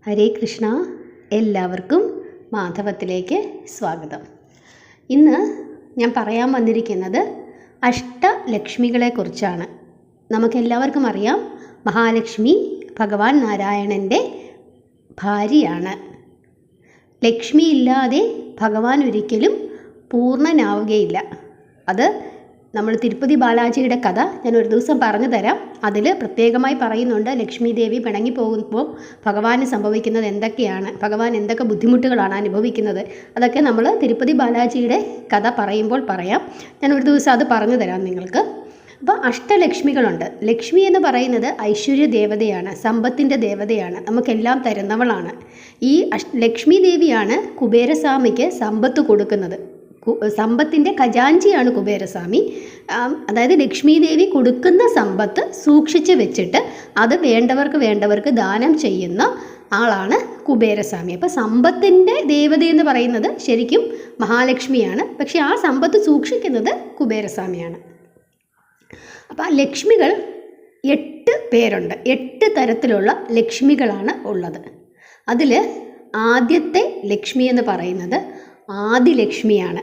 ഹരേ കൃഷ്ണ. എല്ലാവർക്കും മാധവത്തിലേക്ക് സ്വാഗതം. ഇന്ന് ഞാൻ പറയാൻ വന്നിരിക്കുന്നത് അഷ്ടലക്ഷ്മികളെക്കുറിച്ചാണ്. നമുക്കെല്ലാവർക്കും അറിയാം, മഹാലക്ഷ്മി ഭഗവാൻ നാരായണൻ്റെ ഭാര്യയാണ്. ലക്ഷ്മി ഇല്ലാതെ ഭഗവാൻ ഒരിക്കലും പൂർണ്ണനാവുകയില്ല. അത് നമ്മൾ തിരുപ്പതി ബാലാജിയുടെ കഥ ഞാൻ ഒരു ദിവസം പറഞ്ഞു തരാം. അതിൽ പ്രത്യേകമായി പറയുന്നുണ്ട്, ലക്ഷ്മി ദേവി പിണങ്ങി പോകുമ്പോൾ ഭഗവാന് സംഭവിക്കുന്നത് എന്തൊക്കെയാണ്, ഭഗവാൻ എന്തൊക്കെ ബുദ്ധിമുട്ടുകളാണ് അനുഭവിക്കുന്നത്, അതൊക്കെ നമ്മൾ തിരുപ്പതി ബാലാജിയുടെ കഥ പറയുമ്പോൾ പറയാം. ഞാൻ ഒരു ദിവസം അത് പറഞ്ഞു തരാം നിങ്ങൾക്ക്. അപ്പോൾ അഷ്ടലക്ഷ്മികളുണ്ട്. ലക്ഷ്മി എന്ന് പറയുന്നത് ഐശ്വര്യ ദേവതയാണ്, സമ്പത്തിൻ്റെ ദേവതയാണ്, നമുക്കെല്ലാം തരുന്നവളാണ്. ഈ ലക്ഷ്മി ദേവിയാണ് കുബേരസ്വാമിക്ക് സമ്പത്ത് കൊടുക്കുന്നത്. സമ്പത്തിൻ്റെ ഖജാൻജിയാണ് കുബേരസ്വാമി. അതായത് ലക്ഷ്മി ദേവി കൊടുക്കുന്ന സമ്പത്ത് സൂക്ഷിച്ച് വെച്ചിട്ട് അത് വേണ്ടവർക്ക് ദാനം ചെയ്യുന്ന ആളാണ് കുബേരസ്വാമി. അപ്പോൾ സമ്പത്തിൻ്റെ ദേവതയെന്ന് പറയുന്നത് ശരിക്കും മഹാലക്ഷ്മിയാണ്, പക്ഷേ ആ സമ്പത്ത് സൂക്ഷിക്കുന്നത് കുബേരസ്വാമിയാണ്. അപ്പോൾ ലക്ഷ്മികൾ 8 പേരുണ്ട്. 8 തരത്തിലുള്ള ലക്ഷ്മികളാണ് ഉള്ളത്. അതിൽ ആദ്യത്തെ ലക്ഷ്മി എന്ന് പറയുന്നത് ആദിലക്ഷ്മിയാണ്.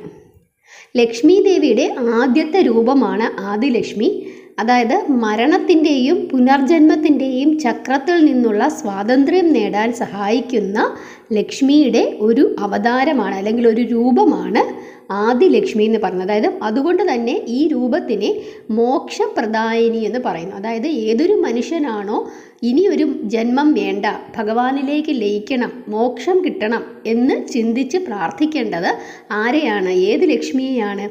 ലക്ഷ്മി ദേവിയുടെ ആദ്യത്തെ രൂപമാണ് ആദിലക്ഷ്മി. അതായത് മരണത്തിൻ്റെയും പുനർജന്മത്തിൻ്റെയും ചക്രത്തിൽ നിന്നുള്ള സ്വാതന്ത്ര്യം നേടാൻ സഹായിക്കുന്ന ലക്ഷ്മിയുടെ ഒരു അവതാരമാണ്, അല്ലെങ്കിൽ ഒരു രൂപമാണ് ആദിലക്ഷ്മി എന്ന് പറയുന്നത്. അതായത് അതുകൊണ്ട് തന്നെ ഈ രൂപത്തിനെ മോക്ഷപ്രദായിനി എന്ന് പറയുന്നു. അതായത് ഏതൊരു മനുഷ്യനാണോ ഇനിയൊരു ജന്മം വേണ്ട, ഭഗവാനിലേക്ക് ലയിക്കണം, മോക്ഷം കിട്ടണം എന്ന് ചിന്തിച്ച് പ്രാർത്ഥിക്കേണ്ടത് ആരെയാണ്? ഏത് ലക്ഷ്മിയെയാണ്?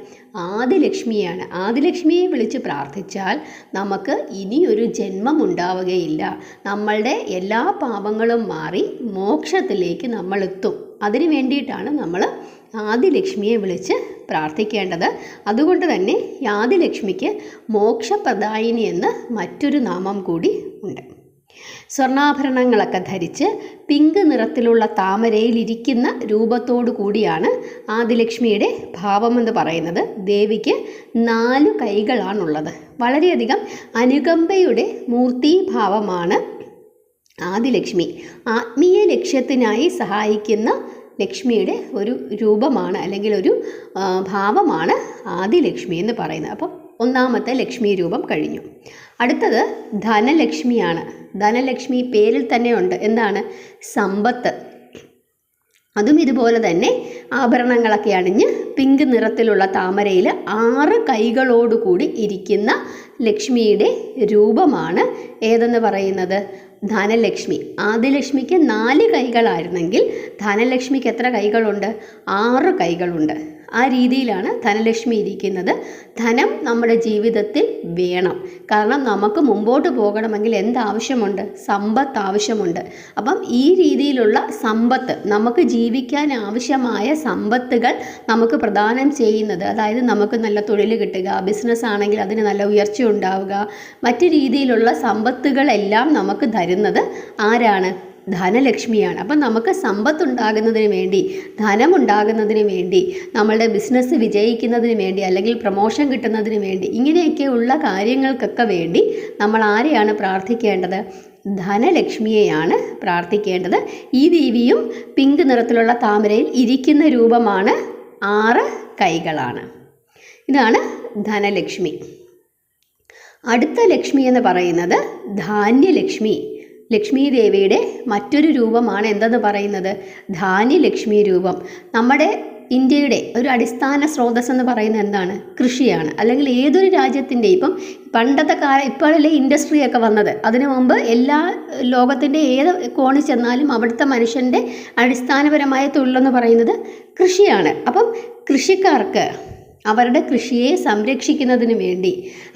ആദിലക്ഷ്മിയാണ്. ആദിലക്ഷ്മിയെ വിളിച്ച് പ്രാർത്ഥിച്ചാൽ നമുക്ക് ഇനിയൊരു ജന്മം ഉണ്ടാവുകയില്ല. നമ്മളുടെ എല്ലാ പാപങ്ങളും മാറി മോക്ഷത്തിലേക്ക് നമ്മൾ എത്തും. അതിനു വേണ്ടിയിട്ടാണ് നമ്മൾ ആദിലക്ഷ്മിയെ വിളിച്ച് പ്രാർത്ഥിക്കേണ്ടത്. അതുകൊണ്ട് തന്നെ ആദിലക്ഷ്മിക്ക് മോക്ഷപ്രദായിനി എന്ന് മറ്റൊരു നാമം കൂടി ഉണ്ട്. സ്വർണ്ണാഭരണങ്ങളൊക്കെ ധരിച്ച് പിങ്ക് നിറത്തിലുള്ള താമരയിൽ ഇരിക്കുന്ന രൂപത്തോടു കൂടിയാണ് ആദിലക്ഷ്മിയുടെ ഭാവമെന്ന് പറയുന്നത്. ദേവിക്ക് 4 കൈകളാണുള്ളത്. വളരെയധികം അനുകമ്പയുടെ മൂർത്തിഭാവമാണ് ആദിലക്ഷ്മി. ആത്മീയ ലക്ഷ്യത്തിനായി സഹായിക്കുന്ന ലക്ഷ്മിയുടെ ഒരു രൂപമാണ്, അല്ലെങ്കിൽ ഒരു ഭാവമാണ് ആദിലക്ഷ്മി എന്ന് പറയുന്നത്. അപ്പോൾ ഒന്നാമത്തെ ലക്ഷ്മി രൂപം കഴിഞ്ഞു. അടുത്തത് ധനലക്ഷ്മിയാണ്. ധനലക്ഷ്മി പേരിൽ തന്നെ ഉണ്ട്. എന്താണ്? സമ്പത്ത്. അതും ഇതുപോലെ തന്നെ ആഭരണങ്ങളൊക്കെ അണിഞ്ഞ് പിങ്ക് നിറത്തിലുള്ള താമരയിൽ 6 കൈകളോടുകൂടി ഇരിക്കുന്ന ലക്ഷ്മിയുടെ രൂപമാണ് ഏതെന്ന് പറയുന്നത്? ധനലക്ഷ്മി. ആദിലക്ഷ്മിക്ക് 4 കൈകളായിരുന്നെങ്കിൽ ധനലക്ഷ്മിക്ക് എത്ര കൈകളുണ്ട്? 6 കൈകളുണ്ട്. ആ രീതിയിലാണ് ധനലക്ഷ്മി ഇരിക്കുന്നത്. ധനം നമ്മുടെ ജീവിതത്തിൽ വേണം. കാരണം നമുക്ക് മുമ്പോട്ട് പോകണമെങ്കിൽ എന്താവശ്യമുണ്ട്? സമ്പത്ത് ആവശ്യമുണ്ട്. അപ്പം ഈ രീതിയിലുള്ള സമ്പത്ത്, നമുക്ക് ജീവിക്കാൻ ആവശ്യമായ സമ്പത്തുകൾ നമുക്ക് പ്രദാനം ചെയ്യുന്നത്, അതായത് നമുക്ക് നല്ല തൊഴിൽ കിട്ടുക, ബിസിനസ് ആണെങ്കിൽ അതിന് നല്ല ഉയർച്ച ഉണ്ടാവുക, മറ്റു രീതിയിലുള്ള സമ്പത്തുകളെല്ലാം നമുക്ക് തരുന്നത് ആരാണ്? ധനലക്ഷ്മിയാണ്. അപ്പം നമുക്ക് സമ്പത്തുണ്ടാകുന്നതിന് വേണ്ടി, ധനമുണ്ടാകുന്നതിന് വേണ്ടി, നമ്മളുടെ ബിസിനസ് വിജയിക്കുന്നതിന് വേണ്ടി, അല്ലെങ്കിൽ പ്രൊമോഷൻ കിട്ടുന്നതിന് വേണ്ടി, ഇങ്ങനെയൊക്കെയുള്ള കാര്യങ്ങൾക്കൊക്കെ വേണ്ടി നമ്മൾ ആരെയാണ് പ്രാർത്ഥിക്കേണ്ടത്? ധനലക്ഷ്മിയെയാണ് പ്രാർത്ഥിക്കേണ്ടത്. ഈ ദേവിയും പിങ്ക് നിറത്തിലുള്ള താമരയിൽ ഇരിക്കുന്ന രൂപമാണ്, 6 കൈകളാണ്. ഇതാണ് ധനലക്ഷ്മി. അടുത്ത ലക്ഷ്മി എന്ന് പറയുന്നത് ധാന്യലക്ഷ്മി. ലക്ഷ്മി ദേവിയുടെ മറ്റൊരു രൂപമാണ് എന്തെന്ന് പറയുന്നത്? ധാന്യലക്ഷ്മി രൂപം. നമ്മുടെ ഇന്ത്യയുടെ ഒരു അടിസ്ഥാന സ്രോതസ് എന്ന് പറയുന്നത് എന്താണ്? കൃഷിയാണ്. അല്ലെങ്കിൽ ഏതൊരു രാജ്യത്തിൻ്റെ, ഇപ്പം പണ്ടത്തെ കാലം, ഇപ്പോഴല്ലേ ഇൻഡസ്ട്രിയൊക്കെ വന്നത്, അതിനു മുമ്പ് എല്ലാ ലോകത്തിൻ്റെ ഏത് കോണിൽ ചെന്നാലും അവിടുത്തെ മനുഷ്യൻ്റെ അടിസ്ഥാനപരമായ തൊഴിലെന്ന് പറയുന്നത് കൃഷിയാണ്. അപ്പം കൃഷിക്കാർക്ക് അവരുടെ കൃഷിയെ സംരക്ഷിക്കുന്നതിന് വേണ്ടി,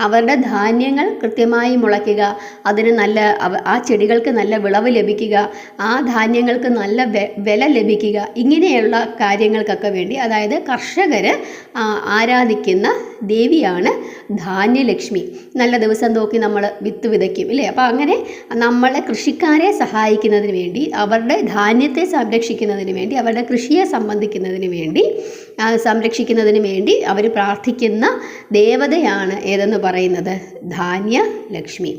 അവരുടെ ധാന്യങ്ങൾ കൃത്യമായി മുളയ്ക്കുക, അതിന് നല്ല, ആ ചെടികൾക്ക് നല്ല വിളവ് ലഭിക്കുക, ആ ധാന്യങ്ങൾക്ക് നല്ല വില ലഭിക്കുക, ഇങ്ങനെയുള്ള കാര്യങ്ങൾക്കൊക്കെ വേണ്ടി, അതായത് കർഷകർ ആരാധിക്കുന്ന ദേവിയാണ് ധാന്യലക്ഷ്മി. നല്ല ദിവസം നോക്കി നമ്മൾ വിത്ത് വിതയ്ക്കും ഇല്ലേ? അപ്പോൾ അങ്ങനെ നമ്മളെ കൃഷിക്കാരെ സഹായിക്കുന്നതിന് വേണ്ടി, അവരുടെ ധാന്യത്തെ സംരക്ഷിക്കുന്നതിന് വേണ്ടി, അവരുടെ കൃഷിയെ സംരക്ഷിക്കുന്നതിന് വേണ്ടി അവർ പ്രാർത്ഥിക്കുന്ന ദേവതയാണ് ഏതെന്ന് പറയുന്നത് ധാന്യലക്ഷ്മി.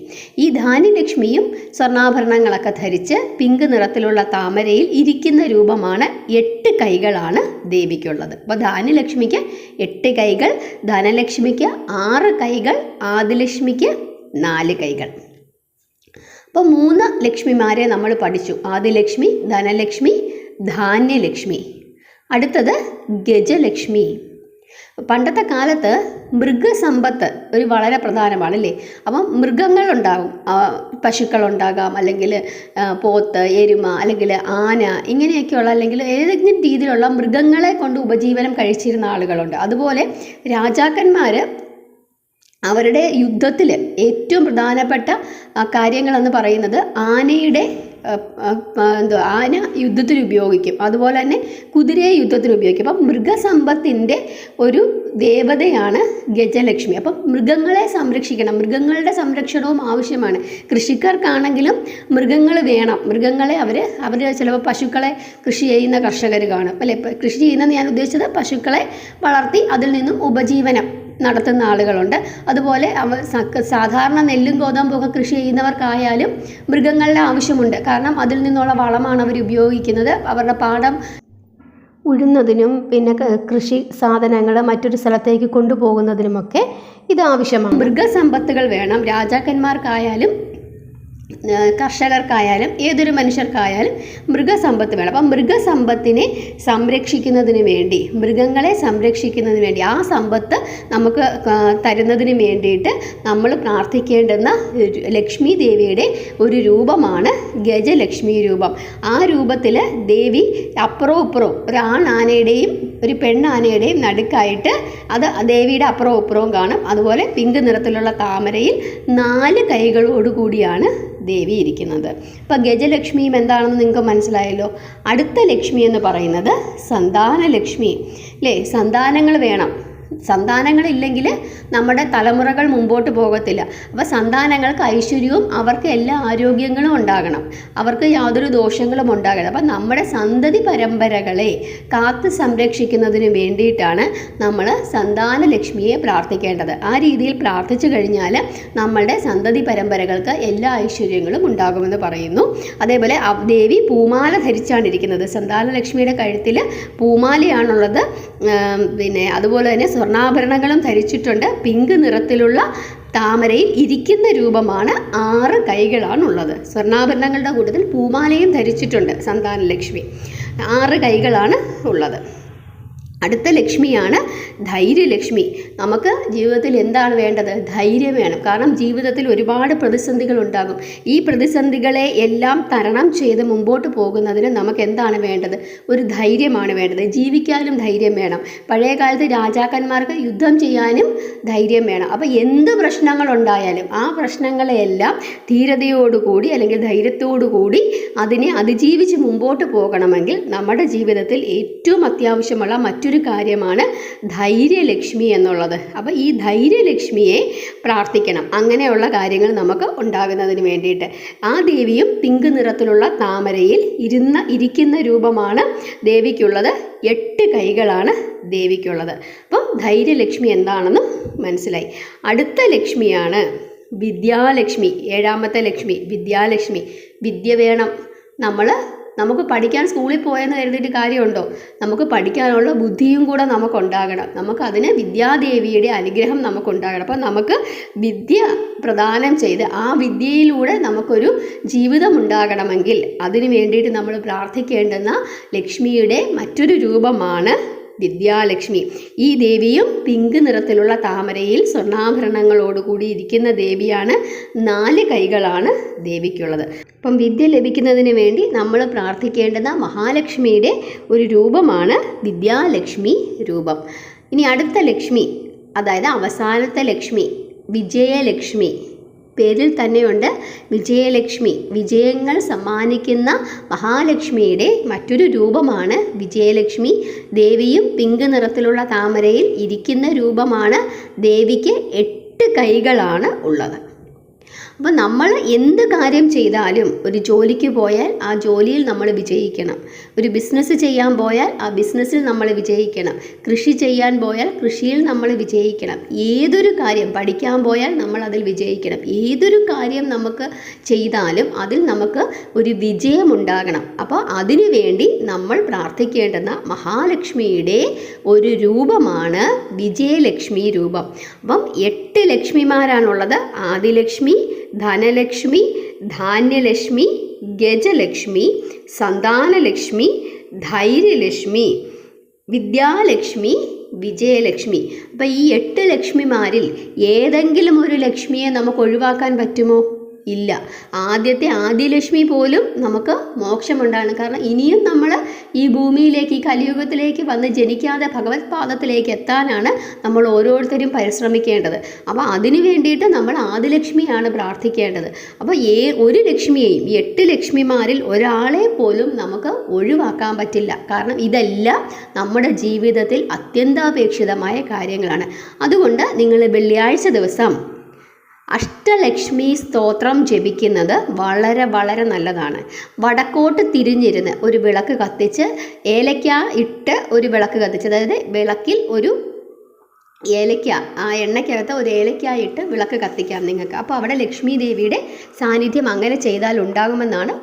ഈ ധാന്യലക്ഷ്മിയും സ്വർണ്ണാഭരണങ്ങളൊക്കെ ധരിച്ച് പിങ്ക് നിറത്തിലുള്ള താമരയിൽ ഇരിക്കുന്ന രൂപമാണ്. 8 കൈകളാണ് ദേവിക്കുള്ളത്. അപ്പോൾ ധാന്യലക്ഷ്മിക്ക് 8 കൈകൾ, ധനലക്ഷ്മിക്ക് 6 കൈകൾ, ആദിലക്ഷ്മിക്ക് 4 കൈകൾ. അപ്പോൾ 3 ലക്ഷ്മിമാരെ നമ്മൾ പഠിച്ചു. ആദിലക്ഷ്മി, ധനലക്ഷ്മി, ധാന്യലക്ഷ്മി. അടുത്തത് ഗജലക്ഷ്മി. പണ്ടത്തെ കാലത്ത് മൃഗസമ്പത്ത് ഒരു വളരെ പ്രധാനമാണ് അല്ലേ. അപ്പം മൃഗങ്ങളുണ്ടാകും, പശുക്കളുണ്ടാകാം, അല്ലെങ്കിൽ പോത്ത്, എരുമ, അല്ലെങ്കിൽ ആന, ഇങ്ങനെയൊക്കെയുള്ള അല്ലെങ്കിൽ ഏതെങ്കിലും രീതിയിലുള്ള മൃഗങ്ങളെ കൊണ്ട് ഉപജീവനം കഴിച്ചിരുന്ന ആളുകളുണ്ട്. അതുപോലെ രാജാക്കന്മാർ അവരുടെ യുദ്ധത്തിൽ ഏറ്റവും പ്രധാനപ്പെട്ട കാര്യങ്ങളെന്ന് പറയുന്നത് ആനയുടെ ആന യുദ്ധത്തിന് ഉപയോഗിക്കും, അതുപോലെ തന്നെ കുതിരയെ യുദ്ധത്തിന് ഉപയോഗിക്കും. അപ്പം മൃഗസമ്പത്തിൻ്റെ ഒരു ദേവതയാണ് ഗജലക്ഷ്മി. അപ്പം മൃഗങ്ങളെ സംരക്ഷിക്കണം, മൃഗങ്ങളുടെ സംരക്ഷണവും ആവശ്യമാണ്. കൃഷിക്കാർക്കാണെങ്കിലും മൃഗങ്ങൾ വേണം. മൃഗങ്ങളെ അവർ ചിലപ്പോൾ പശുക്കളെ കൃഷി ചെയ്യുന്ന കർഷകർ കാണും അല്ലെ. കൃഷി ചെയ്യുന്നതെന്ന് ഞാൻ ഉദ്ദേശിച്ചത് പശുക്കളെ വളർത്തി അതിൽ നിന്നും ഉപജീവനം നടത്തുന്ന ആളുകളുണ്ട്. അതുപോലെ സാധാരണ നെല്ലും ഗോതമ്പൊക്കെ കൃഷി ചെയ്യുന്നവർക്കായാലും മൃഗങ്ങളുടെ ആവശ്യമുണ്ട്. കാരണം അതിൽ നിന്നുള്ള വളമാണ് അവർ ഉപയോഗിക്കുന്നത്. അവരുടെ പാടം ഉഴുന്നതിനും പിന്നെ കൃഷി സാധനങ്ങൾ മറ്റൊരു സ്ഥലത്തേക്ക് കൊണ്ടുപോകുന്നതിനുമൊക്കെ ഇത് ആവശ്യമാണ്. മൃഗസമ്പത്തുകൾ വേണം. രാജാക്കന്മാർക്കായാലും കർഷകർക്കായാലും ഏതൊരു മനുഷ്യർക്കായാലും മൃഗസമ്പത്ത് വേണം. അപ്പം മൃഗസമ്പത്തിനെ സംരക്ഷിക്കുന്നതിന് വേണ്ടി, മൃഗങ്ങളെ സംരക്ഷിക്കുന്നതിന് വേണ്ടി, ആ സമ്പത്ത് നമുക്ക് തരുന്നതിന് വേണ്ടിയിട്ട് നമ്മൾ പ്രാർത്ഥിക്കേണ്ടുന്ന ലക്ഷ്മി ദേവിയുടെ ഒരു രൂപമാണ് ഗജലക്ഷ്മി രൂപം. ആ രൂപത്തിൽ ദേവി അപ്പുറവും ഇപ്പുറവും ഒരു ആണാനയുടെയും ഒരു പെണ്ണാനയുടെയും നടുക്കായിട്ട് അത് ദേവിയുടെ അപ്പുറവും ഇപ്പുറവും കാണും. അതുപോലെ പിങ്ക് നിറത്തിലുള്ള താമരയിൽ 4 കൈകളോടുകൂടിയാണ് ദേവി ഇരിക്കുന്നത്. അപ്പം ഗജലക്ഷ്മിയും എന്താണെന്ന് നിങ്ങൾക്ക് മനസ്സിലായല്ലോ. അടുത്ത ലക്ഷ്മി എന്ന് പറയുന്നത് സന്താനലക്ഷ്മി അല്ലേ. സന്താനങ്ങൾ വേണം. സന്താനങ്ങളില്ലെങ്കിൽ നമ്മുടെ തലമുറകൾ മുമ്പോട്ട് പോകത്തില്ല. അപ്പോൾ സന്താനങ്ങൾക്ക് ഐശ്വര്യവും അവർക്ക് എല്ലാ ആരോഗ്യങ്ങളും ഉണ്ടാകണം, അവർക്ക് യാതൊരു ദോഷങ്ങളും ഉണ്ടാകരുത്. അപ്പം നമ്മുടെ സന്തതി പരമ്പരകളെ കാത്ത് സംരക്ഷിക്കുന്നതിന് വേണ്ടിയിട്ടാണ് നമ്മൾ സന്താനലക്ഷ്മിയെ പ്രാർത്ഥിക്കേണ്ടത്. ആ രീതിയിൽ പ്രാർത്ഥിച്ചു കഴിഞ്ഞാൽ നമ്മളുടെ സന്തതി പരമ്പരകൾക്ക് എല്ലാ ഐശ്വര്യങ്ങളും ഉണ്ടാകുമെന്ന് പറയുന്നു. അതേപോലെ ദേവി പൂമാല ധരിച്ചാണ് ഇരിക്കുന്നത്. സന്താനലക്ഷ്മിയുടെ കഴുത്തിൽ പൂമാലയാണുള്ളത്. പിന്നെ അതുപോലെ തന്നെ സ്വർണ്ണാഭരണങ്ങളും ധരിച്ചിട്ടുണ്ട്. പിങ്ക് നിറത്തിലുള്ള താമരയിൽ ഇരിക്കുന്ന രൂപമാണ്. 6 കൈകളാണുള്ളത്. സ്വർണ്ണാഭരണങ്ങളുടെ കൂട്ടത്തിൽ പൂമാലയും ധരിച്ചിട്ടുണ്ട് സന്താനലക്ഷ്മി. 6 കൈകളാണ് ഉള്ളത്. അടുത്ത ലക്ഷ്മിയാണ് ധൈര്യലക്ഷ്മി. നമുക്ക് ജീവിതത്തിൽ എന്താണ് വേണ്ടത്? ധൈര്യം വേണം. കാരണം ജീവിതത്തിൽ ഒരുപാട് പ്രതിസന്ധികൾ ഉണ്ടാകും. ഈ പ്രതിസന്ധികളെ എല്ലാം തരണം ചെയ്ത് മുമ്പോട്ട് പോകുന്നതിന് നമുക്ക് എന്താണ് വേണ്ടത്? ഒരു ധൈര്യമാണ് വേണ്ടത്. ജീവിക്കാനും ധൈര്യം വേണം. പഴയ കാലത്ത് രാജാക്കന്മാർക്ക് യുദ്ധം ചെയ്യാനും ധൈര്യം വേണം. അപ്പോൾ എന്ത് പ്രശ്നങ്ങളുണ്ടായാലും ആ പ്രശ്നങ്ങളെയെല്ലാം ധീരതയോടുകൂടി അല്ലെങ്കിൽ ധൈര്യത്തോടുകൂടി അതിനെ അതിജീവിച്ച് മുമ്പോട്ട് പോകണമെങ്കിൽ നമ്മുടെ ജീവിതത്തിൽ ഏറ്റവും അത്യാവശ്യമുള്ള മറ്റൊരു കാര്യമാണ് ധൈര്യലക്ഷ്മി എന്നുള്ളത്. അപ്പോൾ ഈ ധൈര്യലക്ഷ്മിയെ പ്രാർത്ഥിക്കണം. അങ്ങനെയുള്ള കാര്യങ്ങൾ നമുക്ക് ഉണ്ടാകുന്നതിന് വേണ്ടിയിട്ട്. ആ ദേവിയും പിങ്ക് നിറത്തിലുള്ള താമരയിൽ ഇരിക്കുന്ന രൂപമാണ് ദേവിക്കുള്ളത്. 8 കൈകളാണ് ദേവിക്കുള്ളത്. അപ്പം ധൈര്യലക്ഷ്മി എന്താണെന്ന് മനസ്സിലായി. അടുത്ത ലക്ഷ്മിയാണ് വിദ്യാലക്ഷ്മി. 7ാമത്തെ ലക്ഷ്മി വിദ്യാലക്ഷ്മി. വിദ്യ വേണം. നമുക്ക് പഠിക്കാൻ സ്കൂളിൽ പോയെന്ന് കരുതിയിട്ട് കാര്യമുണ്ടോ? നമുക്ക് പഠിക്കാനുള്ള ബുദ്ധിയും കൂടെ നമുക്കുണ്ടാകണം. നമുക്കതിന് വിദ്യാദേവിയുടെ അനുഗ്രഹം നമുക്കുണ്ടാകണം. അപ്പം നമുക്ക് വിദ്യ പ്രദാനം ചെയ്ത് ആ വിദ്യയിലൂടെ നമുക്കൊരു ജീവിതം ഉണ്ടാകണമെങ്കിൽ അതിന് വേണ്ടിയിട്ട് നമ്മൾ പ്രാർത്ഥിക്കേണ്ടുന്ന ലക്ഷ്മിയുടെ മറ്റൊരു രൂപമാണ് വിദ്യാലക്ഷ്മി. ഈ ദേവിയും പിങ്ക് നിറത്തിലുള്ള താമരയിൽ സ്വർണ്ണാഭരണങ്ങളോടുകൂടി ഇരിക്കുന്ന ദേവിയാണ്. 4 കൈകളാണ് ദേവിക്കുള്ളത്. അപ്പം വിദ്യ ലഭിക്കുന്നതിന് വേണ്ടി നമ്മൾ പ്രാർത്ഥിക്കേണ്ടുന്ന മഹാലക്ഷ്മിയുടെ ഒരു രൂപമാണ് വിദ്യാലക്ഷ്മി രൂപം. ഇനി അടുത്ത ലക്ഷ്മി, അതായത് അവസാനത്തെ ലക്ഷ്മി വിജയലക്ഷ്മി. പേരിൽ തന്നെയുണ്ട് വിജയലക്ഷ്മി. വിജയങ്ങൾ സമ്മാനിക്കുന്ന മഹാലക്ഷ്മിയുടെ മറ്റൊരു രൂപമാണ് വിജയലക്ഷ്മി. ദേവിയും പിങ്ക് നിറത്തിലുള്ള താമരയിൽ ഇരിക്കുന്ന രൂപമാണ്. ദേവിക്ക് 8 കൈകളാണ് ഉള്ളത്. അപ്പോൾ നമ്മൾ എന്ത് കാര്യം ചെയ്താലും, ഒരു ജോലിക്ക് പോയാൽ ആ ജോലിയിൽ നമ്മൾ വിജയിക്കണം, ഒരു ബിസിനസ് ചെയ്യാൻ പോയാൽ ആ ബിസിനസ്സിൽ നമ്മൾ വിജയിക്കണം, കൃഷി ചെയ്യാൻ പോയാൽ കൃഷിയിൽ നമ്മൾ വിജയിക്കണം, ഏതൊരു കാര്യം പഠിക്കാൻ പോയാൽ നമ്മൾ അതിൽ വിജയിക്കണം, ഏതൊരു കാര്യം നമുക്ക് ചെയ്താലും അതിൽ നമുക്ക് ഒരു വിജയമുണ്ടാകണം. അപ്പോൾ അതിനു വേണ്ടി നമ്മൾ പ്രാർത്ഥിക്കേണ്ടുന്ന മഹാലക്ഷ്മിയുടെ ഒരു രൂപമാണ് വിജയലക്ഷ്മി രൂപം. അപ്പം 8 ലക്ഷ്മിമാരാണുള്ളത്. ആദിലക്ഷ്മി, ധനലക്ഷ്മി, ധാന്യലക്ഷ്മി, ഗജലക്ഷ്മി, സന്താനലക്ഷ്മി, ധൈര്യലക്ഷ്മി, വിദ്യാലക്ഷ്മി, വിജയലക്ഷ്മി. അപ്പം ഈ 8 ലക്ഷ്മിമാരിൽ ഏതെങ്കിലും ഒരു ലക്ഷ്മിയെ നമുക്ക് ഒഴിവാക്കാൻ പറ്റുമോ? ഇല്ല. ആദ്യത്തെ ആദിലക്ഷ്മി പോലും നമുക്ക് മോക്ഷമുണ്ടാണ്. കാരണം ഇനിയും നമ്മൾ ഈ ഭൂമിയിലേക്ക്, ഈ കലിയുഗത്തിലേക്ക് വന്ന് ജനിക്കാതെ ഭഗവത് പാദത്തിലേക്ക് എത്താനാണ് നമ്മൾ ഓരോരുത്തരും പരിശ്രമിക്കേണ്ടത്. അപ്പോൾ അതിനു വേണ്ടിയിട്ട് നമ്മൾ ആദിലക്ഷ്മിയാണ് പ്രാർത്ഥിക്കേണ്ടത്. അപ്പോൾ ഒരു ലക്ഷ്മിയെയും, 8 ലക്ഷ്മിമാരിൽ ഒരാളെ പോലും നമുക്ക് ഒഴിവാക്കാൻ പറ്റില്ല. കാരണം ഇതെല്ലാം നമ്മുടെ ജീവിതത്തിൽ അത്യന്താപേക്ഷിതമായ കാര്യങ്ങളാണ്. അതുകൊണ്ട് നിങ്ങൾ വെള്ളിയാഴ്ച ദിവസം അഷ്ടലക്ഷ്മി സ്തോത്രം ജപിക്കുന്നത് വളരെ വളരെ നല്ലതാണ്. വടക്കോട്ട് തിരിഞ്ഞിരുന്ന് ഒരു വിളക്ക് കത്തിച്ച്, ഏലക്ക ഇട്ട് ഒരു വിളക്ക് കത്തിച്ച്, അതായത് വിളക്കിൽ ഒരു ഏലക്ക, ആ എണ്ണയ്ക്കകത്ത് ഒരു ഏലക്ക ഇട്ട് വിളക്ക് കത്തിക്കാം നിങ്ങൾക്ക്. അപ്പോൾ അവിടെ ലക്ഷ്മി ദേവിയുടെ സാന്നിധ്യം അങ്ങനെ ചെയ്താൽ ഉണ്ടാകുമെന്നാണ്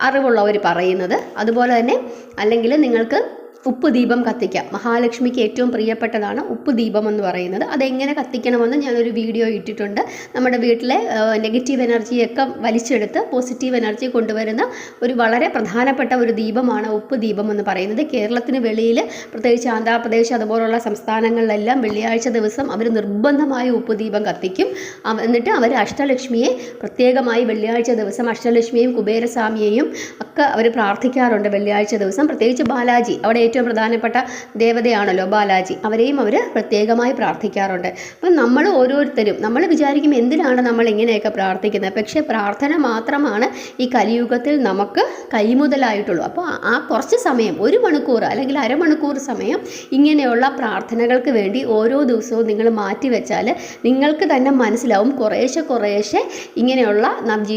അറിവുള്ളവർ പറയുന്നത്. അതുപോലെ തന്നെ അല്ലെങ്കിൽ നിങ്ങൾക്ക് ഉപ്പ് ദീപം കത്തിക്കാം. മഹാലക്ഷ്മിക്ക് ഏറ്റവും പ്രിയപ്പെട്ടതാണ് ഉപ്പ് ദീപം എന്ന് പറയുന്നത്. അതെങ്ങനെ കത്തിക്കണമെന്ന് ഞാനൊരു വീഡിയോ ഇട്ടിട്ടുണ്ട്. നമ്മുടെ വീട്ടിലെ നെഗറ്റീവ് എനർജിയൊക്കെ വലിച്ചെടുത്ത് പോസിറ്റീവ് എനർജി കൊണ്ടുവരുന്ന ഒരു വളരെ പ്രധാനപ്പെട്ട ഒരു ദീപമാണ് ഉപ്പ് ദീപം എന്ന് പറയുന്നത്. കേരളത്തിന് വെളിയിൽ, പ്രത്യേകിച്ച് ആന്ധ്രാപ്രദേശ് അതുപോലുള്ള സംസ്ഥാനങ്ങളിലെല്ലാം വെള്ളിയാഴ്ച ദിവസം അവർ നിർബന്ധമായി ഉപ്പ് ദീപം കത്തിക്കും. എന്നിട്ട് അവർ അഷ്ടലക്ഷ്മിയെ പ്രത്യേകമായി വെള്ളിയാഴ്ച ദിവസം അഷ്ടലക്ഷ്മിയെയും കുബേരസ്വാമിയെയും ഒക്കെ അവർ പ്രാർത്ഥിക്കാറുണ്ട് വെള്ളിയാഴ്ച ദിവസം. പ്രത്യേകിച്ച് ബാലാജി, അവിടെ ഏറ്റവും പ്രധാനപ്പെട്ട ദേവതയാണല്ലോ ബാലാജി, അവരെയും അവർ പ്രത്യേകമായി പ്രാർത്ഥിക്കാറുണ്ട്. അപ്പം നമ്മൾ ഓരോരുത്തരും നമ്മൾ വിചാരിക്കും എന്തിനാണ് നമ്മൾ ഇങ്ങനെയൊക്കെ പ്രാർത്ഥിക്കുന്നത്, പക്ഷേ പ്രാർത്ഥന മാത്രമാണ് ഈ കലിയുഗത്തിൽ നമുക്ക് കൈമുതലായിട്ടുള്ളൂ. അപ്പോൾ ആ കുറച്ച് സമയം, 1 മണിക്കൂർ അല്ലെങ്കിൽ അരമണിക്കൂർ സമയം ഇങ്ങനെയുള്ള പ്രാർത്ഥനകൾക്ക് വേണ്ടി ഓരോ ദിവസവും നിങ്ങൾ മാറ്റിവെച്ചാൽ നിങ്ങൾക്ക് തന്നെ മനസ്സിലാവും കുറേശ്ശെ ഇങ്ങനെയുള്ള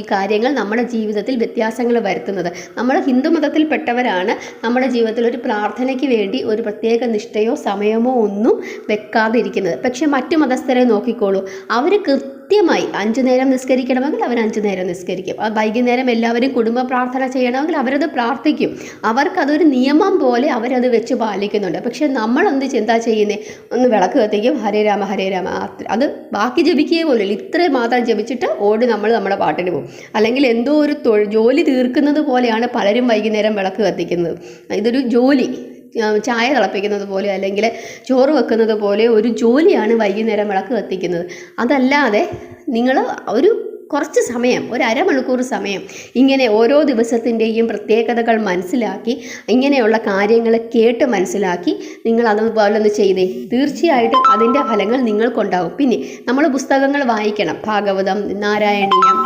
ഈ കാര്യങ്ങൾ നമ്മുടെ ജീവിതത്തിൽ വ്യത്യാസങ്ങൾ വരുത്തുന്നത്. നമ്മൾ ഹിന്ദു മതത്തിൽപ്പെട്ടവരാണ് നമ്മുടെ ജീവിതത്തിൽ ഒരു പ്രാർത്ഥനയ്ക്ക് വേണ്ടി ഒരു പ്രത്യേക നിഷ്ഠയോ സമയമോ ഒന്നും വെക്കാതിരിക്കുന്നത്. പക്ഷേ മറ്റു മതസ്ഥരെ നോക്കിക്കോളൂ, അവർ കൃത്യമായി 5 നേരം നിസ്കരിക്കണമെങ്കിൽ അവർ 5 നേരം നിസ്കരിക്കും. വൈകുന്നേരം എല്ലാവരും കുടുംബ പ്രാർത്ഥന ചെയ്യണമെങ്കിൽ അവരത് പ്രാർത്ഥിക്കും. അവർക്കതൊരു നിയമം പോലെ അവരത് വെച്ച് പാലിക്കുന്നുണ്ട്. പക്ഷേ നമ്മളെന്ത് ചിന്ത ചെയ്യുന്നത്, ഒന്ന് വിളക്ക് കത്തിക്കും, ഹരേ രാമ ഹരേ രാമ, അത് ബാക്കി ജപിക്കുകയെ പോലും ഇത്രയും മാത്രം ജപിച്ചിട്ട് നമ്മൾ നമ്മുടെ പാട്ടിന് പോകും. അല്ലെങ്കിൽ എന്തോ ഒരു ജോലി തീർക്കുന്നത് പോലെയാണ് പലരും വൈകുന്നേരം വിളക്ക് കത്തിക്കുന്നത്. ഇതൊരു ജോലി, ചായ തിളപ്പിക്കുന്നത് പോലെ അല്ലെങ്കിൽ ചോറ് വെക്കുന്നത് പോലെ ഒരു ജോലിയാണ് വൈകുന്നേരം വിളക്ക് കത്തിക്കുന്നത്. അതല്ലാതെ നിങ്ങൾ ഒരു കുറച്ച് സമയം, ഒരു അരമണിക്കൂർ സമയം ഇങ്ങനെ ഓരോ ദിവസത്തിൻ്റെയും പ്രത്യേകതകൾ മനസ്സിലാക്കി, ഇങ്ങനെയുള്ള കാര്യങ്ങൾ കേട്ട് മനസ്സിലാക്കി നിങ്ങൾ അതുപോലെ ഒന്ന് ചെയ്തേ, തീർച്ചയായിട്ടും അതിൻ്റെ ഫലങ്ങൾ നിങ്ങൾക്കുണ്ടാകും. പിന്നെ നമ്മൾ പുസ്തകങ്ങൾ വായിക്കണം, ഭാഗവതം, നാരായണീയം,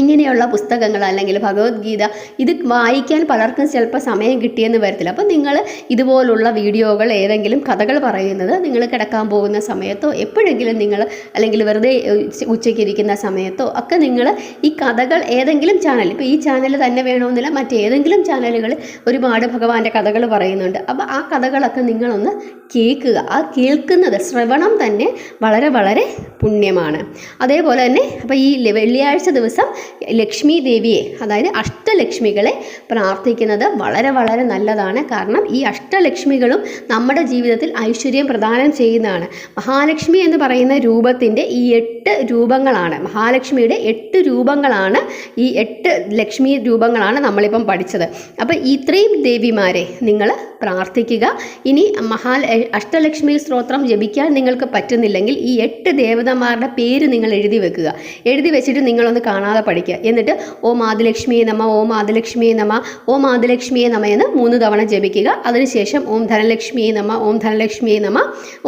ഇങ്ങനെയുള്ള പുസ്തകങ്ങൾ അല്ലെങ്കിൽ ഭഗവത്ഗീത, ഇത് വായിക്കാൻ പലർക്കും ചിലപ്പോൾ സമയം കിട്ടിയെന്ന് വരത്തില്ല. അപ്പോൾ നിങ്ങൾ ഇതുപോലുള്ള വീഡിയോകൾ, ഏതെങ്കിലും കഥകൾ പറയുന്നത് നിങ്ങൾ കിടക്കാൻ പോകുന്ന സമയത്തോ എപ്പോഴെങ്കിലും നിങ്ങൾ, അല്ലെങ്കിൽ വെറുതെ ഉച്ചയ്ക്ക് ഇരിക്കുന്ന സമയത്തോ ഒക്കെ നിങ്ങൾ ഈ കഥകൾ ഏതെങ്കിലും ചാനൽ, ഇപ്പോൾ ഈ ചാനൽ തന്നെ വേണമെന്നില്ല, മറ്റേതെങ്കിലും ചാനലുകളിൽ ഒരുപാട് ഭഗവാന്റെ കഥകൾ പറയുന്നുണ്ട്. അപ്പോൾ ആ കഥകളൊക്കെ നിങ്ങളൊന്ന് കേൾക്കുക. ആ കേൾക്കുന്നത്, ശ്രവണം തന്നെ വളരെ വളരെ പുണ്യമാണ്. അതേപോലെ തന്നെ അപ്പോൾ ഈ വെള്ളിയാഴ്ച ദിവസം ലക്ഷ്മി ദേവിയെ, അതായത് അഷ്ടലക്ഷ്മികളെ പ്രാർത്ഥിക്കുന്നത് വളരെ വളരെ നല്ലതാണ്. കാരണം ഈ അഷ്ടലക്ഷ്മികളും നമ്മുടെ ജീവിതത്തിൽ ഐശ്വര്യം പ്രദാനം ചെയ്യുന്നതാണ്. മഹാലക്ഷ്മി എന്ന് പറയുന്ന രൂപത്തിൻ്റെ ഈ 8 രൂപങ്ങളാണ്, മഹാലക്ഷ്മിയുടെ 8 രൂപങ്ങളാണ്, ഈ 8 ലക്ഷ്മി രൂപങ്ങളാണ് നമ്മളിപ്പം പഠിച്ചത്. അപ്പോൾ ഇത്രയും ദേവിമാരെ നിങ്ങൾ പ്രാർത്ഥിക്കുക. ഇനി അഷ്ടലക്ഷ്മി സ്തോത്രം ജപിക്കാൻ നിങ്ങൾക്ക് പറ്റുന്നില്ലെങ്കിൽ ഈ 8 ദേവതമാരുടെ പേര് നിങ്ങൾ എഴുതി വെക്കുക. എഴുതി വെച്ചിട്ട് നിങ്ങളൊന്ന് കാണാതെ പഠിക്കുക. എന്നിട്ട് ഓം ആദിലക്ഷ്മിയെ നമ, ഓം ആദിലക്ഷ്മിയെ നമ, ഓം ആദിലക്ഷ്മിയെ നമ എന്ന് 3 തവണ ജപിക്കുക. അതിനുശേഷം ഓം ധനലക്ഷ്മിയെ നമ, ഓം ധനലക്ഷ്മിയെ നമ,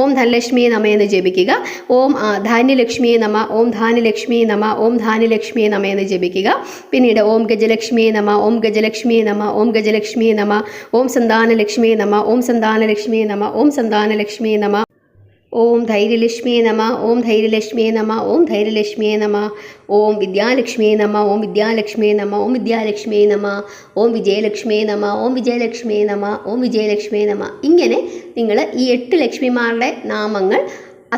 ഓം ധനലക്ഷ്മിയെ നമ എന്ന് ജപിക്കുക. ഓം ധാന്യലക്ഷ്മിയെ നമ, ഓം ധാന്യലക്ഷ്മിയെ നമ, ഓം ധാന്യലക്ഷ്മിയെ നമ എന്ന് ജപിക്കുക. പിന്നീട് ഓം ഗജലക്ഷ്മിയെ നമ, ഓം ഗജലക്ഷ്മിയെ നമ, ഓം ഗജലക്ഷ്മിയെ നമ, ഓം സന്താനലക്ഷ്മിയെ നമ, ഓം സന്താനലക്ഷ്മിയെ നമ, ഓം സന്താനലക്ഷ്മിയെ നമ. ഓം ധൈര്യലക്ഷ്മിയെ നമ, ഓം ധൈര്യലക്ഷ്മിയെ നമ, ഓം ധൈര്യലക്ഷ്മിയെ നമ, ഓം വിദ്യാലക്ഷ്മിയെ നമ, ഓം വിദ്യാലക്ഷ്മിയെ നമ, ഓം വിദ്യാലക്ഷ്മിയെ നമ, ഓം വിജയലക്ഷ്മിയെ നമ, ഓം വിജയലക്ഷ്മിയെ നമ, ഓം വിജയലക്ഷ്മിയെ നമ. ഇങ്ങനെ നിങ്ങൾ ഈ 8 ലക്ഷ്മിമാരുടെ നാമങ്ങൾ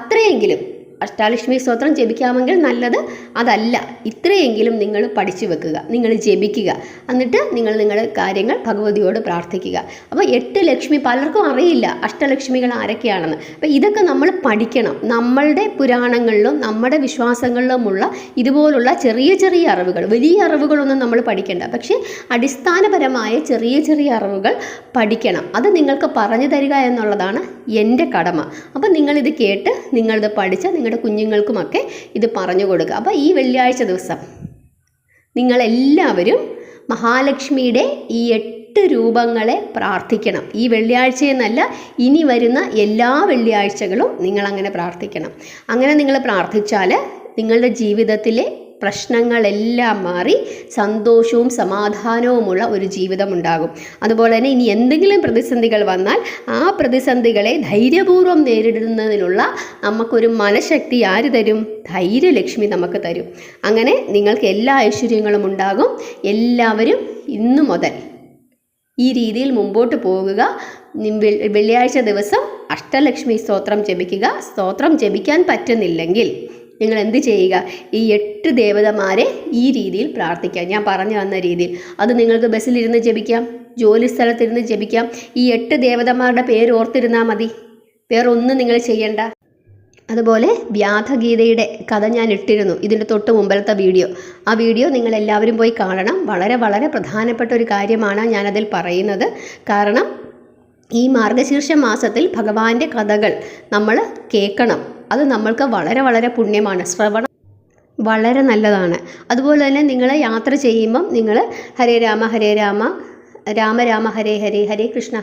അത്രയെങ്കിലും അഷ്ടാലക്ഷ്മി സ്തോത്രം ജപിക്കാമെങ്കിൽ നല്ലത്. അതല്ല, ഇത്രയെങ്കിലും നിങ്ങൾ പഠിച്ചു വെക്കുക, നിങ്ങൾ ജപിക്കുക. എന്നിട്ട് നിങ്ങൾ നിങ്ങളുടെ കാര്യങ്ങൾ ഭഗവതിയോട് പ്രാർത്ഥിക്കുക. അപ്പോൾ 8 ലക്ഷ്മി പലർക്കും അറിയില്ല അഷ്ടലക്ഷ്മികൾ ആരൊക്കെയാണെന്ന്. അപ്പോൾ ഇതൊക്കെ നമ്മൾ പഠിക്കണം. നമ്മളുടെ പുരാണങ്ങളിലും നമ്മുടെ വിശ്വാസങ്ങളിലുമുള്ള ഇതുപോലുള്ള ചെറിയ ചെറിയ അറിവുകൾ, വലിയ അറിവുകളൊന്നും നമ്മൾ പഠിക്കേണ്ട, പക്ഷേ അടിസ്ഥാനപരമായ ചെറിയ ചെറിയ അറിവുകൾ പഠിക്കണം. അത് നിങ്ങൾക്ക് പറഞ്ഞു തരിക എന്നുള്ളതാണ് എൻ്റെ കടമ. അപ്പോൾ നിങ്ങളിത് കേട്ട് നിങ്ങളിത് പഠിച്ച് നിങ്ങളുടെ കുഞ്ഞുങ്ങൾക്കുമൊക്കെ ഇത് പറഞ്ഞു കൊടുക്കുക. അപ്പോൾ ഈ വെള്ളിയാഴ്ച ദിവസം നിങ്ങളെല്ലാവരും മഹാലക്ഷ്മിയുടെ ഈ 8 രൂപങ്ങളെ പ്രാർത്ഥിക്കണം. ഈ വെള്ളിയാഴ്ചയെന്നല്ല, ഇനി വരുന്ന എല്ലാ വെള്ളിയാഴ്ചകളും നിങ്ങളങ്ങനെ പ്രാർത്ഥിക്കണം. അങ്ങനെ നിങ്ങൾ പ്രാർത്ഥിച്ചാൽ നിങ്ങളുടെ ജീവിതത്തിലെ പ്രശ്നങ്ങളെല്ലാം മാറി സന്തോഷവും സമാധാനവുമുള്ള ഒരു ജീവിതമുണ്ടാകും. അതുപോലെ തന്നെ ഇനി എന്തെങ്കിലും പ്രതിസന്ധികൾ വന്നാൽ ആ പ്രതിസന്ധികളെ ധൈര്യപൂർവ്വം നേരിടുന്നതിനുള്ള നമുക്കൊരു മനഃശക്തി ആര് തരും? ധൈര്യലക്ഷ്മി നമുക്ക് തരും. അങ്ങനെ നിങ്ങൾക്ക് എല്ലാ ഐശ്വര്യങ്ങളും ഉണ്ടാകും. എല്ലാവരും ഇന്നു മുതൽ ഈ രീതിയിൽ മുമ്പോട്ട് പോകുക. വെള്ളിയാഴ്ച ദിവസം അഷ്ടലക്ഷ്മി സ്തോത്രം ജപിക്കുക. സ്തോത്രം ജപിക്കാൻ പറ്റുന്നില്ലെങ്കിൽ നിങ്ങൾ എന്ത് ചെയ്യുക? ഈ 8 ദേവതമാരെ ഈ രീതിയിൽ പ്രാർത്ഥിക്കാം, ഞാൻ പറഞ്ഞു തന്ന രീതിയിൽ. അത് നിങ്ങൾക്ക് ബസ്സിലിരുന്ന് ജപിക്കാം, ജോലി സ്ഥലത്തിരുന്ന് ജപിക്കാം. ഈ 8 ദേവതമാരുടെ പേര് ഓർത്തിരുന്നാൽ മതി, വേറെ ഒന്നും നിങ്ങൾ ചെയ്യണ്ട. അതുപോലെ വ്യാധഗീതയുടെ കഥ ഞാൻ ഇട്ടിരുന്നു, ഇതിൻ്റെ തൊട്ട് മുമ്പലത്തെ വീഡിയോ. ആ വീഡിയോ നിങ്ങളെല്ലാവരും പോയി കാണണം. വളരെ വളരെ പ്രധാനപ്പെട്ട ഒരു കാര്യമാണ് ഞാനതിൽ പറയുന്നത്. കാരണം ഈ മാർഗശീർഷ മാസത്തിൽ ഭഗവാന്റെ കഥകൾ നമ്മൾ കേൾക്കണം. അത് നമ്മൾക്ക് വളരെ വളരെ പുണ്യമാണ്. ശ്രവണം വളരെ നല്ലതാണ്. അതുപോലെ തന്നെ നിങ്ങൾ യാത്ര ചെയ്യുമ്പം നിങ്ങൾ ഹരേ രാമ ഹരേ രാമ രാമ രാമ ഹരേ ഹരേ, ഹരേ കൃഷ്ണ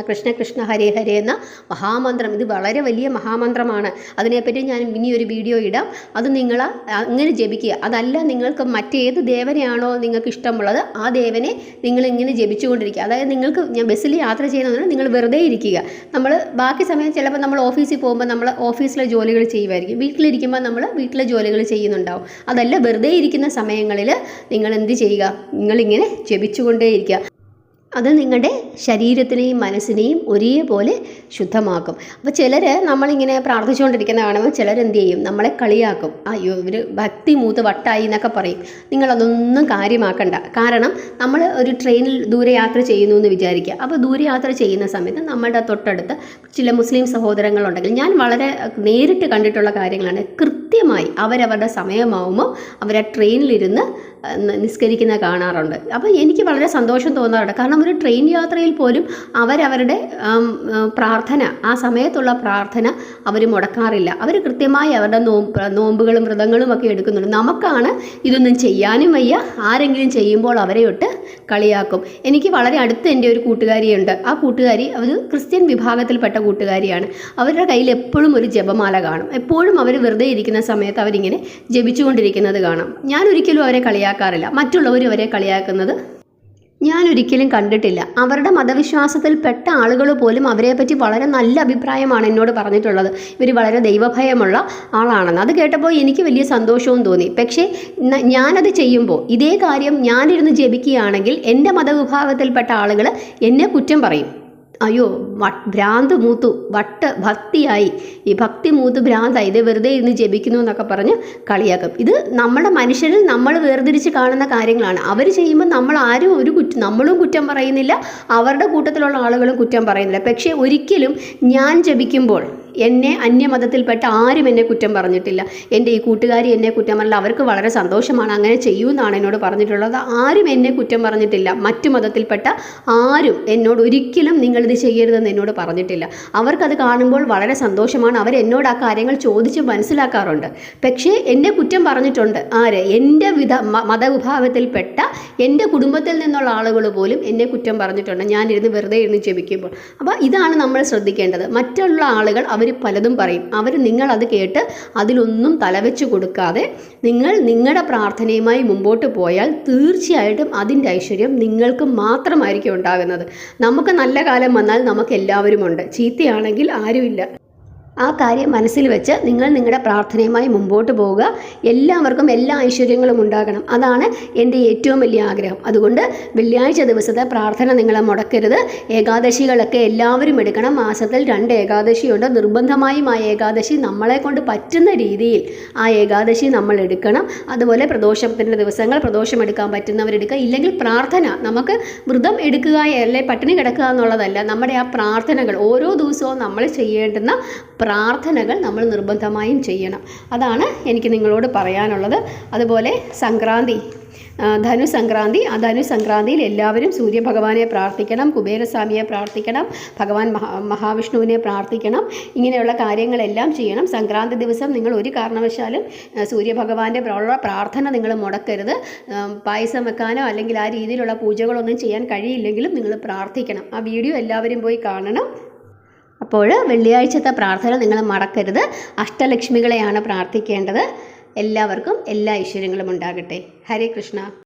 കൃഷ്ണ കൃഷ്ണ ഹരേ ഹരേ എന്ന മഹാമന്ത്രം, ഇത് വളരെ വലിയ മഹാമന്ത്രമാണ്. അതിനെപ്പറ്റി ഞാൻ ഇനി ഒരു വീഡിയോ ഇടാം. അത് നിങ്ങൾ അങ്ങനെ ജപിക്കുക. അതല്ല, നിങ്ങൾക്ക് മറ്റേത് ദേവനെയാണോ നിങ്ങൾക്ക് ഇഷ്ടമുള്ളത് ആ ദേവനെ നിങ്ങൾ ഇങ്ങനെ ജപിച്ചുകൊണ്ടിരിക്കുക. അതായത് നിങ്ങൾക്ക്, ഞാൻ ബസ്സിൽ യാത്ര ചെയ്യുന്നതിന് നിങ്ങൾ വെറുതെ ഇരിക്കുക. നമ്മൾ ബാക്കി സമയം ചിലപ്പോൾ നമ്മൾ ഓഫീസിൽ പോകുമ്പോൾ നമ്മൾ ഓഫീസിലെ ജോലികൾ ചെയ്യുമായിരിക്കും, വീട്ടിലിരിക്കുമ്പോൾ നമ്മൾ വീട്ടിലെ ജോലികൾ ചെയ്യുന്നുണ്ടാവും. അതല്ല, വെറുതെ ഇരിക്കുന്ന സമയങ്ങളിൽ നിങ്ങൾ എന്ത് ചെയ്യുക? നിങ്ങളിങ്ങനെ ജപിച്ചുകൊണ്ടേയിരിക്കുക. അത് നിങ്ങളുടെ ശരീരത്തിനെയും മനസ്സിനെയും ഒരേപോലെ ശുദ്ധമാക്കും. അപ്പോൾ ചിലർ നമ്മളിങ്ങനെ പ്രാർത്ഥിച്ചുകൊണ്ടിരിക്കുന്ന കാണുമ്പോൾ ചിലരെന്ത് ചെയ്യും? നമ്മളെ കളിയാക്കും. അയ്യോ ഇവർ ഭക്തി മൂത്ത് വട്ടായി എന്നൊക്കെ പറയും. നിങ്ങളതൊന്നും കാര്യമാക്കണ്ട. കാരണം നമ്മൾ ഒരു ട്രെയിനിൽ ദൂരയാത്ര ചെയ്യുന്നു എന്ന് വിചാരിക്കുക. അപ്പോൾ ദൂരയാത്ര ചെയ്യുന്ന സമയത്ത് നമ്മളുടെ തൊട്ടടുത്ത് ചില മുസ്ലിം സഹോദരങ്ങളുണ്ടെങ്കിൽ, ഞാൻ വളരെ നേരിട്ട് കണ്ടിട്ടുള്ള കാര്യങ്ങളാണ്, കൃത്യമായി അവരവരുടെ സമയമാവുമ്പോൾ അവർ ആ ട്രെയിനിലിരുന്ന് നിസ്കരിക്കുന്ന കാണാറുണ്ട്. അപ്പോൾ എനിക്ക് വളരെ സന്തോഷം തോന്നാറുണ്ട്. കാരണം ഒരു ട്രെയിൻ യാത്രയിൽ പോലും അവരവരുടെ പ്രാർത്ഥന, ആ സമയത്തുള്ള പ്രാർത്ഥന അവർ മുടക്കാറില്ല. അവർ കൃത്യമായി അവരുടെ നോമ്പുകളും വ്രതങ്ങളും ഒക്കെ എടുക്കുന്നുണ്ട്. നമുക്കാണ് ഇതൊന്നും ചെയ്യാനും വയ്യ. ആരെങ്കിലും ചെയ്യുമ്പോൾ അവരെ ഇട്ട് കളിയാക്കും. എനിക്ക് വളരെ അടുത്ത് എൻ്റെ ഒരു കൂട്ടുകാരിയുണ്ട്. ആ കൂട്ടുകാരി ഒരു ക്രിസ്ത്യൻ വിഭാഗത്തിൽപ്പെട്ട കൂട്ടുകാരിയാണ്. അവരുടെ കയ്യിൽ എപ്പോഴും ഒരു ജപമാല കാണും. എപ്പോഴും അവർ വെറുതെ ഇരിക്കുന്ന സമയത്ത് അവരിങ്ങനെ ജപിച്ചുകൊണ്ടിരിക്കുന്നത് കാണാം. ഞാൻ ഒരിക്കലും അവരെ കളിയാക്കാറില്ല. മറ്റുള്ളവർ അവരെ കളിയാക്കുന്നത് ഞാനൊരിക്കലും കണ്ടിട്ടില്ല. അവരുടെ മതവിശ്വാസത്തിൽപ്പെട്ട ആളുകൾ പോലും അവരെപ്പറ്റി വളരെ നല്ല അഭിപ്രായമാണ് എന്നോട് പറഞ്ഞിട്ടുള്ളത്. ഇവർ വളരെ ദൈവഭയമുള്ള ആളാണെന്ന്. അത് കേട്ടപ്പോൾ എനിക്ക് വലിയ സന്തോഷവും തോന്നി. പക്ഷേ ഞാനത് ചെയ്യുമ്പോൾ, ഇതേ കാര്യം ഞാനിരുന്ന് ജപിക്കുകയാണെങ്കിൽ എൻ്റെ മതവിഭാഗത്തിൽപ്പെട്ട ആളുകൾ എന്നെ കുറ്റം പറയും. അയ്യോ ഭ്രാന്ത് മൂത്തു, ഭക്തിയായി, ഈ ഭക്തി മൂത്ത് ഭ്രാന്തായി, ഇത് വെറുതെ ഇരുന്ന് ജപിക്കുന്നു എന്നൊക്കെ പറഞ്ഞ് കളിയാക്കും. ഇത് നമ്മുടെ മനുഷ്യരിൽ നമ്മൾ വേർതിരിച്ച് കാണുന്ന കാര്യങ്ങളാണ്. അവർ ചെയ്യുമ്പോൾ നമ്മൾ ആരും നമ്മളും കുറ്റം പറയുന്നില്ല, അവരുടെ കൂട്ടത്തിലുള്ള ആളുകളും കുറ്റം പറയുന്നില്ല. പക്ഷേ ഒരിക്കലും ഞാൻ ജപിക്കുമ്പോൾ എന്നെ അന്യമതത്തിൽപ്പെട്ട ആരും എന്നെ കുറ്റം പറഞ്ഞിട്ടില്ല. എൻ്റെ ഈ കൂട്ടുകാരി എന്നെ കുറ്റം പറഞ്ഞില്ല. അവർക്ക് വളരെ സന്തോഷമാണ്, അങ്ങനെ ചെയ്യുമെന്നാണ് എന്നോട് പറഞ്ഞിട്ടുള്ളത്. ആരും എന്നെ കുറ്റം പറഞ്ഞിട്ടില്ല. മറ്റു മതത്തിൽപ്പെട്ട ആരും എന്നോട് ഒരിക്കലും നിങ്ങളിത് ചെയ്യരുതെന്ന് എന്നോട് പറഞ്ഞിട്ടില്ല. അവർക്കത് കാണുമ്പോൾ വളരെ സന്തോഷമാണ്. അവരെന്നോട് ആ കാര്യങ്ങൾ ചോദിച്ച് മനസ്സിലാക്കാറുണ്ട്. പക്ഷേ എന്നെ കുറ്റം പറഞ്ഞിട്ടുണ്ട് ആര്? എൻ്റെ മതവിഭാഗത്തിൽപ്പെട്ട എൻ്റെ കുടുംബത്തിൽ നിന്നുള്ള ആളുകൾ പോലും എന്നെ കുറ്റം പറഞ്ഞിട്ടുണ്ട് ഞാനിരുന്ന് വെറുതെ ഇരുന്ന് ജപിക്കുമ്പോൾ. അപ്പോൾ ഇതാണ് നമ്മൾ ശ്രദ്ധിക്കേണ്ടത്. മറ്റുള്ള ആളുകൾ അവർ പലതും പറയും. നിങ്ങളത് കേട്ട് അതിലൊന്നും തലവെച്ച് കൊടുക്കാതെ നിങ്ങൾ നിങ്ങളുടെ പ്രാർത്ഥനയുമായി മുമ്പോട്ട് പോയാൽ തീർച്ചയായിട്ടും അതിൻ്റെ ഐശ്വര്യം നിങ്ങൾക്ക് മാത്രമായിരിക്കും ഉണ്ടാകുന്നത്. നമുക്ക് നല്ല കാലം വന്നാൽ നമുക്ക് എല്ലാവരും ഉണ്ട്, ചീത്തയാണെങ്കിൽ ആരുമില്ല. ആ കാര്യം മനസ്സിൽ വെച്ച് നിങ്ങൾ നിങ്ങളുടെ പ്രാർത്ഥനയുമായി മുമ്പോട്ട് പോവുക. എല്ലാവർക്കും എല്ലാ ഐശ്വര്യങ്ങളും ഉണ്ടാകണം. അതാണ് എൻ്റെ ഏറ്റവും വലിയ ആഗ്രഹം. അതുകൊണ്ട് വെള്ളിയാഴ്ച ദിവസത്തെ പ്രാർത്ഥന നിങ്ങൾ മുടക്കരുത്. ഏകാദശികളൊക്കെ എല്ലാവരും എടുക്കണം. മാസത്തിൽ 2 ഏകാദശിയുണ്ട്. നിർബന്ധമായും ആ ഏകാദശി നമ്മളെ കൊണ്ട് പറ്റുന്ന രീതിയിൽ ആ ഏകാദശി നമ്മൾ എടുക്കണം. അതുപോലെ പ്രദോഷത്തിൻ്റെ ദിവസങ്ങൾ പ്രദോഷം എടുക്കാൻ പറ്റുന്നവരെടുക്കുക. ഇല്ലെങ്കിൽ പ്രാർത്ഥന, നമുക്ക് വ്രതം എടുക്കുക അല്ലെ പട്ടിണി കിടക്കുക എന്നുള്ളതല്ല. നമ്മുടെ ആ പ്രാർത്ഥനകൾ ഓരോ ദിവസവും നമ്മൾ ചെയ്യേണ്ടുന്ന പ്രാർത്ഥനകൾ നമ്മൾ നിർബന്ധമായും ചെയ്യണം. അതാണ് എനിക്ക് നിങ്ങളോട് പറയാനുള്ളത്. അതുപോലെ സംക്രാന്തി, ധനുസംക്രാന്തി, ആ ധനുസംക്രാന്തിയിൽ എല്ലാവരും സൂര്യഭഗവാനെ പ്രാർത്ഥിക്കണം, കുബേരസ്വാമിയെ പ്രാർത്ഥിക്കണം, ഭഗവാൻ മഹാവിഷ്ണുവിനെ പ്രാർത്ഥിക്കണം. ഇങ്ങനെയുള്ള കാര്യങ്ങളെല്ലാം ചെയ്യണം. സംക്രാന്തി ദിവസം നിങ്ങൾ ഒരു കാരണവശാലും സൂര്യഭഗവാന്റെ പ്രാർത്ഥന നിങ്ങൾ മുടക്കരുത്. പായസം വെക്കാനോ അല്ലെങ്കിൽ ആ രീതിയിലുള്ള പൂജകളൊന്നും ചെയ്യാൻ കഴിയില്ലെങ്കിലും നിങ്ങൾ പ്രാർത്ഥിക്കണം. ആ വീഡിയോ എല്ലാവരും പോയി കാണണം. അപ്പോൾ വെള്ളിയാഴ്ചത്തെ പ്രാർത്ഥന നിങ്ങൾ മറക്കരുത്. അഷ്ടലക്ഷ്മികളെയാണ് പ്രാർത്ഥിക്കേണ്ടത്. എല്ലാവർക്കും എല്ലാ ഐശ്വര്യങ്ങളും ഉണ്ടാകട്ടെ. ഹരേ കൃഷ്ണ.